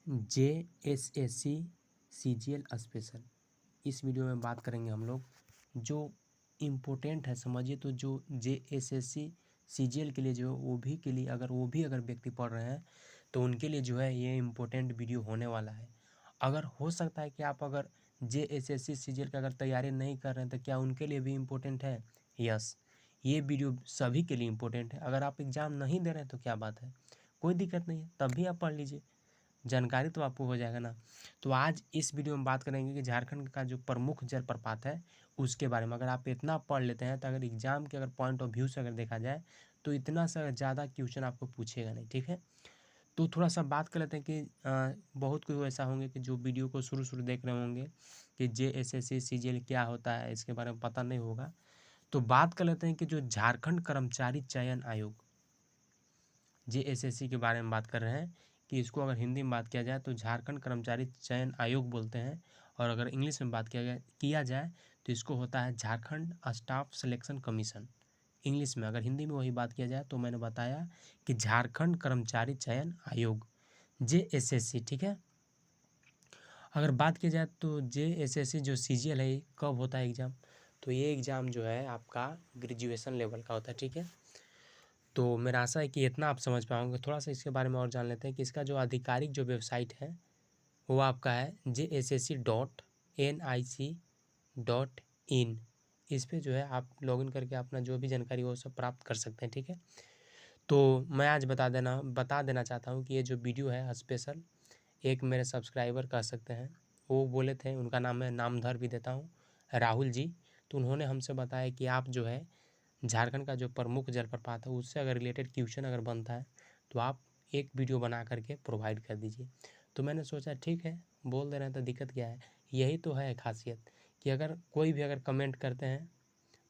JSSC CGL special. इस video में बात करेंगे हम लोग जो इम्पोर्टेंट है, समझिए तो जो JSSC CGL के लिए जो है वो भी अगर व्यक्ति पढ़ रहे हैं तो उनके लिए जो है ये इम्पोर्टेंट वीडियो होने वाला है। अगर हो सकता है कि आप अगर JSSC CGL का अगर तैयारी नहीं कर रहे हैं तो क्या उनके लिए भी इम्पोर्टेंट है? यस, ये वीडियो सभी के लिए इम्पोर्टेंट है। अगर आप एग्ज़ाम नहीं दे रहे हैं तो क्या बात है, कोई दिक्कत नहीं है, तब भी आप पढ़ लीजिए, जानकारी तो आपको हो जाएगा ना। तो आज इस वीडियो में बात करेंगे कि झारखंड का जो प्रमुख जलप्रपात है उसके बारे में। अगर आप इतना पढ़ लेते हैं तो अगर एग्जाम के अगर पॉइंट ऑफ व्यू से अगर देखा जाए तो इतना सा ज़्यादा क्वेश्चन आपको पूछेगा नहीं, ठीक है। तो थोड़ा सा बात कर लेते हैं कि बहुत कोई ऐसा होंगे कि जो वीडियो को शुरू देख रहे होंगे कि JSSC CGL क्या होता है, इसके बारे में पता नहीं होगा। तो बात कर लेते हैं कि जो झारखंड कर्मचारी चयन आयोग JSSC के बारे में बात कर रहे हैं कि इसको अगर हिंदी में बात किया जाए तो झारखंड कर्मचारी चयन आयोग बोलते हैं, और अगर इंग्लिश में बात किया जाए तो इसको होता है Jharkhand staff selection commission. English में, अगर हिंदी में वही बात किया जाए तो मैंने बताया कि झारखंड कर्मचारी चयन आयोग JSSC, ठीक है। अगर बात की जाए तो JSSC जो CGL है कब होता है एग्ज़ाम, तो ये एग्ज़ाम जो है आपका ग्रेजुएशन लेवल का होता है, ठीक है। तो मेरा आशा है कि इतना आप समझ पाओगे। थोड़ा सा इसके बारे में और जान लेते हैं कि इसका जो आधिकारिक जो वेबसाइट है वो आपका है JSSC.nic.in। इस पे जो है आप लॉगिन करके अपना जो भी जानकारी वो सब प्राप्त कर सकते हैं, ठीक है। तो मैं आज बता देना चाहता हूँ कि ये जो वीडियो है स्पेशल, एक मेरे सब्सक्राइबर कह सकते हैं, वो बोले थे, उनका नाम मैं नामधर भी देता हूँ, राहुल जी। तो उन्होंने हमसे बताया कि आप जो है झारखंड का जो प्रमुख जलप्रपात है उससे अगर रिलेटेड क्वेश्चन अगर बनता है तो आप एक वीडियो बना करके प्रोवाइड कर दीजिए। तो मैंने सोचा ठीक है, बोल दे रहे हैं तो दिक्कत क्या है। यही तो है खासियत कि अगर कोई भी अगर कमेंट करते हैं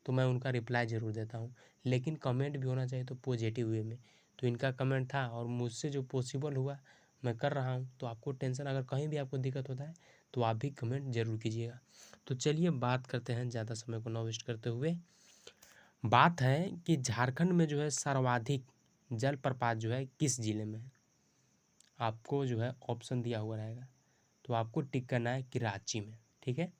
तो मैं उनका रिप्लाई ज़रूर देता हूँ, लेकिन कमेंट भी होना चाहिए तो पॉजिटिव वे में। तो इनका कमेंट था और मुझसे जो पॉसिबल हुआ मैं कर रहा हूँ। तो आपको टेंशन, अगर कहीं भी आपको दिक्कत होता है तो आप भी कमेंट ज़रूर कीजिएगा। तो चलिए बात करते हैं, ज़्यादा समय को न वेस्ट करते हुए। बात है कि झारखंड में जो है सर्वाधिक जलप्रपात जो है किस जिले में है। आपको जो है ऑप्शन दिया हुआ रहेगा, तो आपको टिक करना है कि रांची में, ठीक है।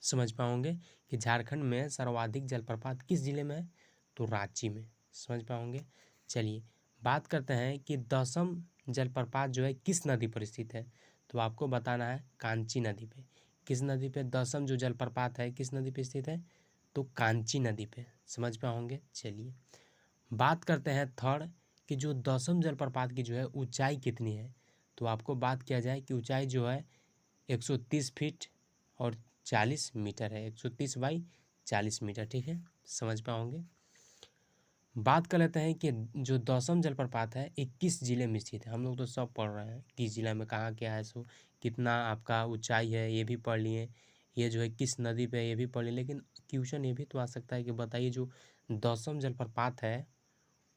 समझ पाओगे कि झारखंड में सर्वाधिक जलप्रपात किस जिले में है, तो रांची में, समझ पाओगे। चलिए बात करते हैं कि 10वीं जलप्रपात जो है किस नदी पर स्थित है, तो आपको बताना है कांची नदी पे। किस नदी पे 10वीं जो जलप्रपात है किस नदी पे स्थित है, तो कांची नदी पे, समझ पाओगे। चलिए बात करते हैं थर्ड कि जो 10वीं जलप्रपात की जो है ऊंचाई कितनी है, तो आपको बात किया जाए कि ऊंचाई जो है 130 फीट और 40 मीटर है, 130 बाई 40 मीटर, ठीक है, समझ पाओगे। बात कर लेते हैं कि जो 10वीं जलप्रपात है 21 जिले में स्थित है। हम लोग तो सब पढ़ रहे हैं किस जिला में कहाँ क्या है, सो कितना आपका ऊंचाई है ये भी पढ़ लिए, ये जो है किस नदी पे ये भी पढ़ लिए, लेकिन क्वेश्चन ये भी तो आ सकता है कि बताइए जो 10वीं जलप्रपात है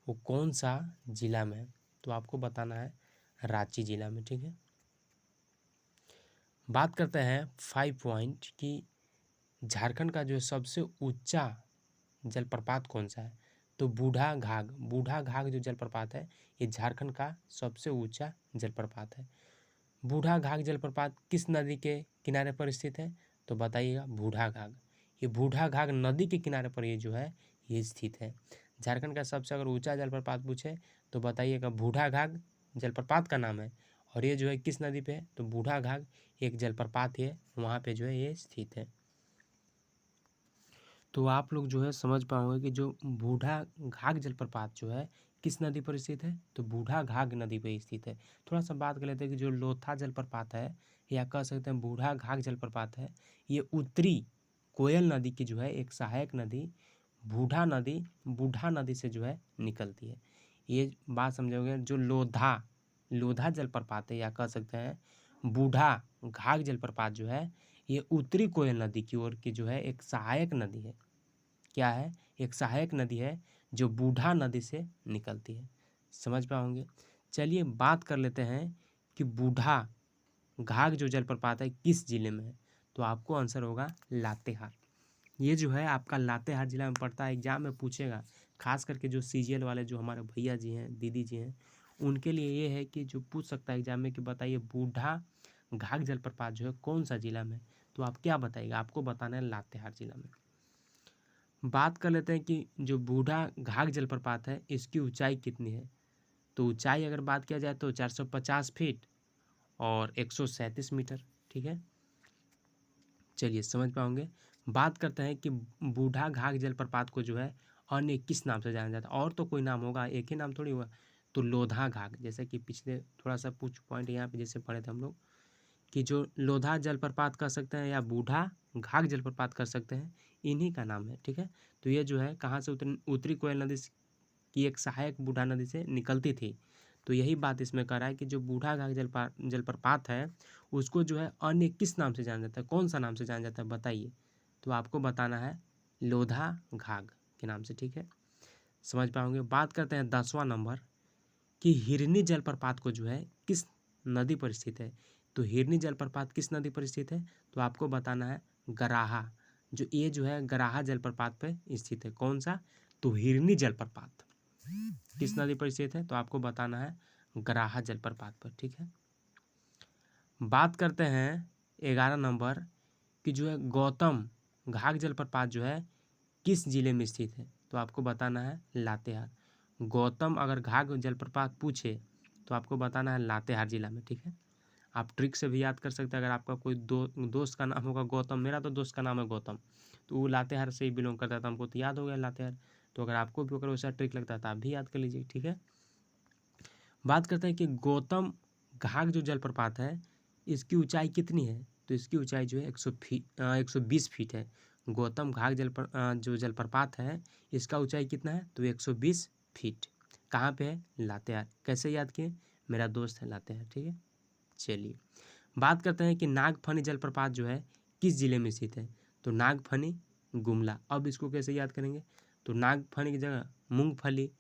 वो कौन सा जिला में है, तो आपको बताना है रांची जिला में, ठीक है। बात करते हैं 5 पॉइंट कि झारखंड का जो सबसे ऊंचा जलप्रपात कौन सा है, तो बूढ़ा घाघ जो जलप्रपात है ये झारखंड का सबसे ऊंचा जलप्रपात है। बूढ़ा घाघ जलप्रपात किस नदी के किनारे पर स्थित है, तो बताइएगा बूढ़ा घाघ। ये बूढ़ा घाघ नदी के किनारे पर ये जो है ये स्थित है। झारखंड का सबसे अगर ऊंचा जलप्रपात पूछे तो बताइएगा बूढ़ा घाघ जलप्रपात का नाम है, और ये जो है किस नदी पे है, तो बूढ़ा घाघ एक जलप्रपात है, वहाँ पे जो है ये स्थित है। तो आप लोग जो है समझ पाओगे कि जो बूढ़ा घाघ जलप्रपात जो है किस नदी पर स्थित है, तो बूढ़ा घाघ नदी पर स्थित है। थोड़ा सा बात कर लेते हैं कि जो लोथा जलप्रपात है या कह सकते हैं बूढ़ा घाघ जलप्रपात है, ये उत्तरी कोयल नदी की जो है एक सहायक नदी बूढ़ा नदी से जो है निकलती है। ये बात समझोगे। जो लोधा जलप्रपात है या कह सकते हैं बूढ़ा घाघ जलप्रपात जो है ये उत्तरी कोयल नदी की ओर की जो है एक सहायक नदी है। क्या है, एक सहायक नदी है जो बूढ़ा नदी से निकलती है, समझ पाओगे। चलिए बात कर लेते हैं कि बूढ़ा घाघ जो जलप्रपात है किस जिले में है, तो आपको आंसर होगा लातेहार। ये जो है आपका लातेहार जिला में पड़ता है, एग्जाम में पूछेगा। खास करके जो CGL वाले जो हमारे भैया जी हैं दीदी जी हैं उनके लिए ये है कि जो पूछ सकता है एग्जाम में कि बताइए बूढ़ा घाघ जलप्रपात जो है कौन सा जिला में, तो आप क्या बताइएगा, आपको बताना है लातेहार जिला में। बात कर लेते हैं कि जो बूढ़ा घाघ जलप्रपात है इसकी ऊंचाई कितनी है। तो ऊंचाई अगर बात किया जाए तो 450 फीट और 137 मीटर, ठीक है। चलिए समझ पाओगे। बात करते हैं कि बूढ़ा घाघ जलप्रपात को जो है अन्य किस नाम से जाना जाता है, और तो कोई नाम होगा, एक ही नाम थोड़ी होगा। तो लोधा घाघ, जैसे कि पिछले थोड़ा सा कुछ पॉइंट यहाँ पे जैसे पढ़े थे हम लोग कि जो लोधा जलप्रपात कर सकते हैं या बूढ़ा घाघ जलप्रपात कर सकते हैं, इन्हीं का नाम है, ठीक है। तो ये जो है कहाँ से उत्तरी कोयल नदी की एक सहायक बूढ़ा नदी से निकलती थी। तो यही बात इसमें कर रहा है कि जो बूढ़ा घाघ जलप्रपात है उसको जो है अन्य किस नाम से जाना जाता है, कौन सा नाम से जाना जाता है बताइए। तो आपको बताना है लोधा घाघ के नाम से, ठीक है। समझ पाओगे। बात करते हैं 10वां नंबर कि हिरनी जलप्रपात को जो है किस नदी पर स्थित है। तो हिरनी जलप्रपात किस नदी पर स्थित है, तो आपको बताना है गराहा। जो ये जो है गराहा जलप्रपात पर स्थित है। कौन सा, तो हिरनी जलप्रपात किस नदी पर स्थित है, तो आपको बताना है गराहा जलप्रपात पर, ठीक है। बात करते हैं 11 नंबर कि जो है गौतम घाघ जलप्रपात जो है किस जिले में स्थित है, तो आपको बताना है लातेहार। गौतम अगर घाघ जलप्रपात पूछे तो आपको बताना है लातेहार जिला में, ठीक है। आप ट्रिक से भी याद कर सकते हैं। अगर आपका कोई दोस्त का नाम होगा गौतम, मेरा तो दोस्त का नाम है गौतम, तो वो लातेहार से ही बिलोंग करता था, हमको तो याद हो गया लातेहार। तो अगर आपको भी अगर वैसा ट्रिक लगता है तो आप भी याद कर लीजिए, ठीक है। बात करते हैं कि गौतम घाघ जो जलप्रपात है इसकी ऊंचाई कितनी है, तो इसकी ऊंचाई जो है 120 फीट है। गौतम घाघ जो जलप्रपात है इसका ऊंचाई कितना है, तो 120 फीट। कहाँ पे है, लातेहार। कैसे याद किए, मेरा दोस्त है लातेहार, ठीक है। चलिए बात करते हैं कि नागफनी जलप्रपात जो है किस जिले में स्थित है, तो नागफनी गुमला। अब इसको कैसे याद करेंगे, तो नागफनी की जगह मूंगफली,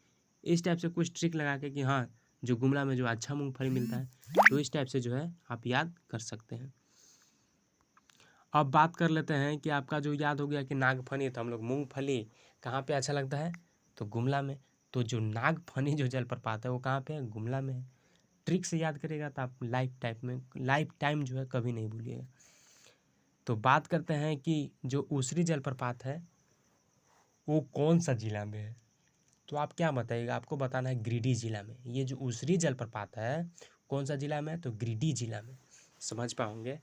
इस टाइप से कुछ ट्रिक लगा के कि हाँ जो गुमला में जो अच्छा मूंगफली मिलता है, तो इस टाइप से जो है आप याद कर सकते हैं। अब बात कर लेते हैं कि आपका जो याद हो गया कि नागफनी, तो हम लोग मूंगफली कहाँ पे अच्छा लगता है, तो गुमला में। तो जो नागफनी जो जलप्रपात है वो कहाँ पे है, गुमला में है। ट्रिक से याद करेगा तो आप लाइफ टाइम जो है कभी नहीं भूलिएगा। तो बात करते हैं कि जो ऊसरी जलप्रपात है वो कौन सा जिला में है, तो आप क्या बताइएगा, आपको बताना है गिरिडीह जिला में। ये जो ऊसरी जलप्रपात है कौन सा जिला में है, तो गिरिडीह जिला में। समझ पाओगे।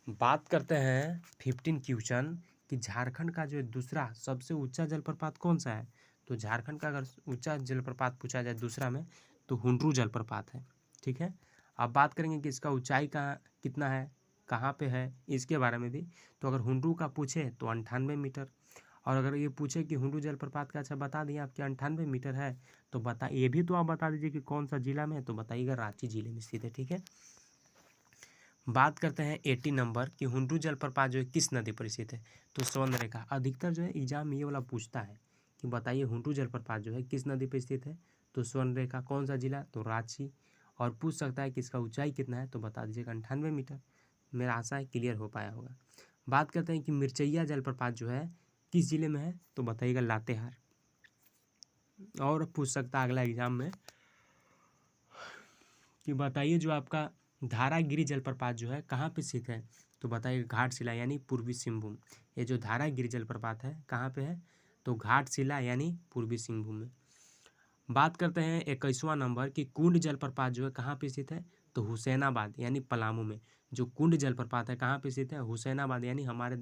बात करते हैं 15 क्वेश्चन कि झारखंड का जो दूसरा सबसे ऊंचा जलप्रपात कौन सा है। तो झारखंड का अगर ऊंचा जलप्रपात पूछा जाए दूसरा में तो हुंड्रू जलप्रपात है, ठीक है। अब बात करेंगे कि इसका ऊंचाई का कितना है, कहाँ पे है, इसके बारे में भी। तो अगर हुंड्रू का पूछे तो 98 मीटर, और अगर ये पूछे कि हुंड्रू जलप्रपात का, अच्छा बता दिए आपके 98 मीटर है, तो बता ये भी तो आप बता दीजिए कि कौन सा जिला में है, तो बताइएगा रांची जिले में स्थित है, ठीक है। बात करते हैं 80 नंबर कि हुंड्रू जलप्रपात जो है किस नदी पर स्थित है, तो स्वर्ण रेखा। अधिकतर जो है एग्जाम में ये वाला पूछता है कि बताइए हुंड्रू जलप्रपात जो है किस नदी पर स्थित है, तो स्वर्ण रेखा कौन सा जिला, तो रांची। और पूछ सकता है कि इसका ऊंचाई कितना है, तो बता दीजिएगा 98 मीटर। मेरा आशा है क्लियर हो पाया होगा। बात करते हैं कि मिर्चैया जलप्रपात जो है किस जिले में है, तो बताइएगा लातेहार। और पूछ सकता है अगला एग्जाम में कि बताइए जो आपका धारागिरी जलप्रपात जो है कहाँ पे स्थित है, तो बताइए घाटशिला यानी पूर्वी सिंहभूम। ये जो धारागिरी जलप्रपात है कहाँ पे है, तो घाटशिला यानी पूर्वी सिंहभूम में। बात करते हैं 21वां नंबर कि कुंड जलप्रपात जो है कहाँ पे स्थित है, तो हुसैनाबाद यानी पलामू में। जो कुंड जलप्रपात है कहाँ पे स्थित है, हुसैनाबाद यानी हमारे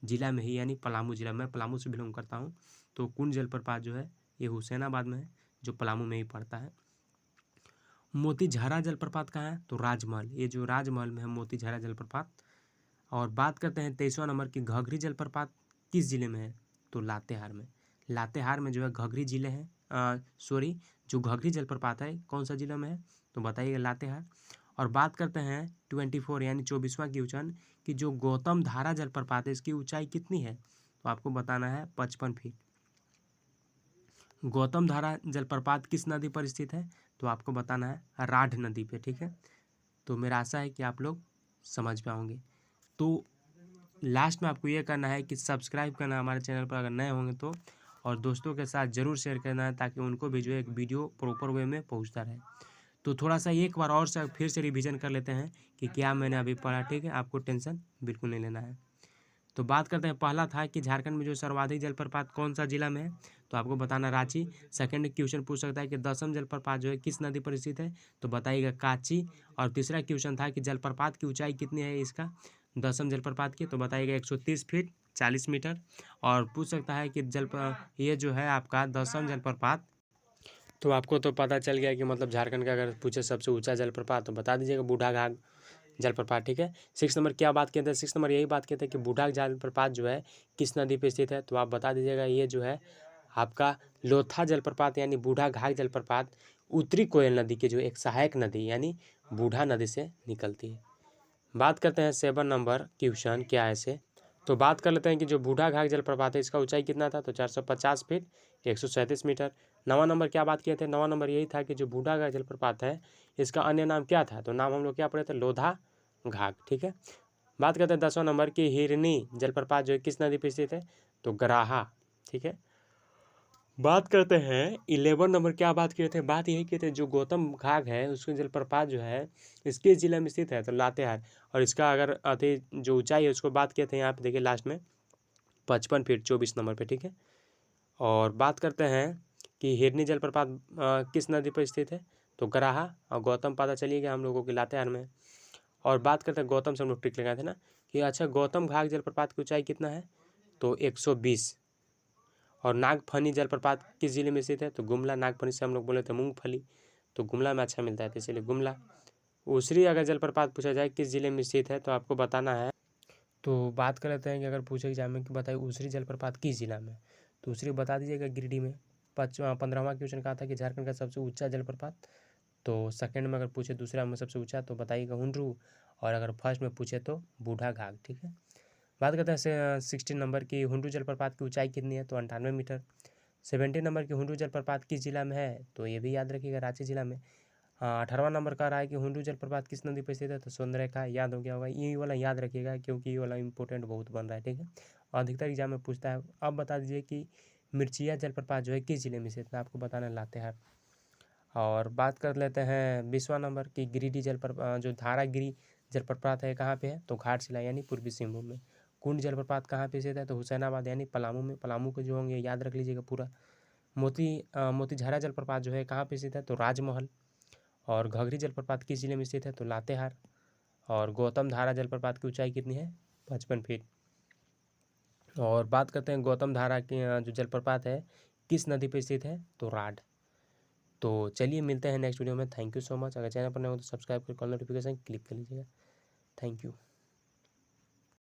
जिला में ही, यानी पलामू जिला। मैं पलामू से बिलोंग करता हूँ, तो कुंड जलप्रपात जो है ये हुसैनाबाद में है, जो पलामू में ही पड़ता है। मोतीझरा जलप्रपात कहाँ है, तो राजमहल। ये जो राजमहल में है मोतीझरा जलप्रपात। और बात करते हैं 23वां नंबर की घघरी जलप्रपात किस जिले में है, तो लातेहार में। लातेहार में जो है घघरी जिले हैं, जो घघरी जलप्रपात है कौन सा जिला में है, तो बताइएगा लातेहार। और बात करते हैं 24 यानी 24वां क्वेश्चन कि जो गौतम धारा जलप्रपात है इसकी ऊंचाई कितनी है, तो आपको बताना है 55 फीट। गौतम धारा जलप्रपात किस नदी पर स्थित है, तो आपको बताना है राढ़ नदी पे, ठीक है। तो मेरा आशा है कि आप लोग समझ पाओगे। तो लास्ट में आपको ये करना है कि सब्सक्राइब करना हमारे चैनल पर अगर नए होंगे तो, और दोस्तों के साथ ज़रूर शेयर करना है ताकि उनको भी जो है एक वीडियो प्रॉपर वे में पहुंचता रहे। तो थोड़ा सा एक बार और से फिर से रिवीजन कर लेते हैं कि क्या मैंने अभी पढ़ा, ठीक है। आपको टेंशन बिल्कुल नहीं लेना है। तो बात करते हैं, पहला था कि झारखंड में जो सर्वाधिक जलप्रपात कौन सा जिला में है, तो आपको बताना रांची। सेकंड क्वेश्चन पूछ सकता है कि 10वीं जलप्रपात जो है किस नदी पर स्थित है, तो बताइएगा कांची। और तीसरा क्वेश्चन था कि जलप्रपात की ऊंचाई कितनी है इसका, 10वीं जलप्रपात की, तो बताइएगा 130 फीट 40 मीटर। और पूछ सकता है कि ये जो है आपका 10वीं जलप्रपात, तो आपको तो पता चल गया कि मतलब झारखंड का अगर पूछे सबसे ऊंचा जलप्रपात तो बता दीजिएगा बूढ़ाघाट जलप्रपात, ठीक है। 6 नंबर क्या बात कहते हैं, 6 नंबर यही बात कहते हैं कि बूढ़ा जलप्रपात जो है किस नदी पे स्थित है, तो आप बता दीजिएगा ये जो है आपका लोथा जलप्रपात यानी बूढ़ा घाट जलप्रपात उत्तरी कोयल नदी की जो एक सहायक नदी यानी बूढ़ा नदी से निकलती है। बात करते हैं 7 नंबर क्वेश्चन क्या है ऐसे, तो बात कर लेते हैं कि जो बूढ़ा घाट जलप्रपात है इसका ऊंचाई कितना था, तो 450 फीट 137 मीटर। 9वां नंबर क्या बात किए थे, 9वां नंबर यही था कि जो बूढ़ा घाट जलप्रपात है इसका अन्य नाम क्या था, तो नाम हम लोग क्या पढ़े थे, लोधा घाट, ठीक है। बात करते हैं 10वां नंबर की हिरनी जलप्रपात जो है किस नदी पर स्थित है, तो गराहा, ठीक है। बात करते हैं 11 नंबर क्या बात किए थे, बात यही किए थे जो गौतम घाट है उसके जलप्रपात जो है इसके जिले में स्थित है, तो लातेहार। और इसका अगर अति जो ऊंचाई है उसको बात किए थे यहाँ पे देखिए लास्ट में 55 फीट 24 नंबर पे, ठीक है। और बात करते हैं कि हिरनी जलप्रपात किस नदी पर स्थित है, तो गराहा। और गौतम पता चलिएगा हम लोगों के लातेहार में। और बात करते हैं गौतम से हम लोग ट्रिक लगाए थे ना कि अच्छा गौतम घाट जलप्रपात की ऊंचाई कितना है, तो 120। और नागफनी जलप्रपात किस जिले में स्थित है, तो गुमला। नागफनी से हम लोग बोले थे मूंगफली, तो गुमला में अच्छा मिलता है तो इसलिए गुमला। उसरी अगर जलप्रपात पूछा जाए किस जिले में स्थित है, तो आपको बताना है। तो बात कर लेते हैं कि अगर पूछे एग्जाम में कि बताइए उसरी जलप्रपात किस जिला में, तो उसरी बता दीजिएगा गिरिडीह में। 15वां क्वेश्चन कहा था कि झारखंड का सबसे ऊंचा जलप्रपात, तो सेकंड में अगर पूछे दूसरा में सबसे ऊंचा तो बताइएगा हुंडरू। और अगर फर्स्ट में पूछे तो बूढ़ा घाट, ठीक है। बात करते हैं 16 नंबर की हुंडरू जलप्रपात की ऊंचाई कितनी है, तो 98 मीटर। 17 नंबर की हुंडरू जलप्रपात किस जिला में है, तो ये भी याद रखिएगा रांची जिला में। 18वां नंबर कह रहा है कि हुंडरू जलप्रपात किस नदी पर स्थित है, तो सुंदररेखा, याद हो गया होगा। ये वाला याद रखिएगा क्योंकि ये वाला इंपॉर्टेंट बहुत बन रहा है, ठीक है। अधिकतर एग्जाम में पूछता है। अब बता दीजिए कि मिर्चिया जलप्रपात जो है किस जिले में स्थित है, आपको बताना है लातेहार। और बात कर लेते हैं 20वां नंबर की गिरिडीह जलप्रपात जो धारागिरी जलप्रपात है कहाँ पे है, तो घाटशिला यानी पूर्वी सिंहभूम में। कुंड जलप्रपात कहाँ पे स्थित है, तो हुसैनाबाद यानी पलामू में। पलामू के जो होंगे याद रख लीजिएगा पूरा। मोतीझारा जलप्रपात जो है कहाँ पे स्थित है, तो राजमहल। और घघरी जलप्रपात किस जिले में स्थित है, तो लातेहार। और गौतम धारा जलप्रपात की ऊंचाई कितनी है, 55 फीट। और बात करते हैं गौतम धारा की जो जलप्रपात है किस नदी पर स्थित है, तो राड। तो चलिए मिलते हैं नेक्स्ट वीडियो में। Thank you so much. अगर चैनल पर नए हो तो सब्सक्राइब कर कॉल नोटिफिकेशन क्लिक कर लीजिएगा। Thank you.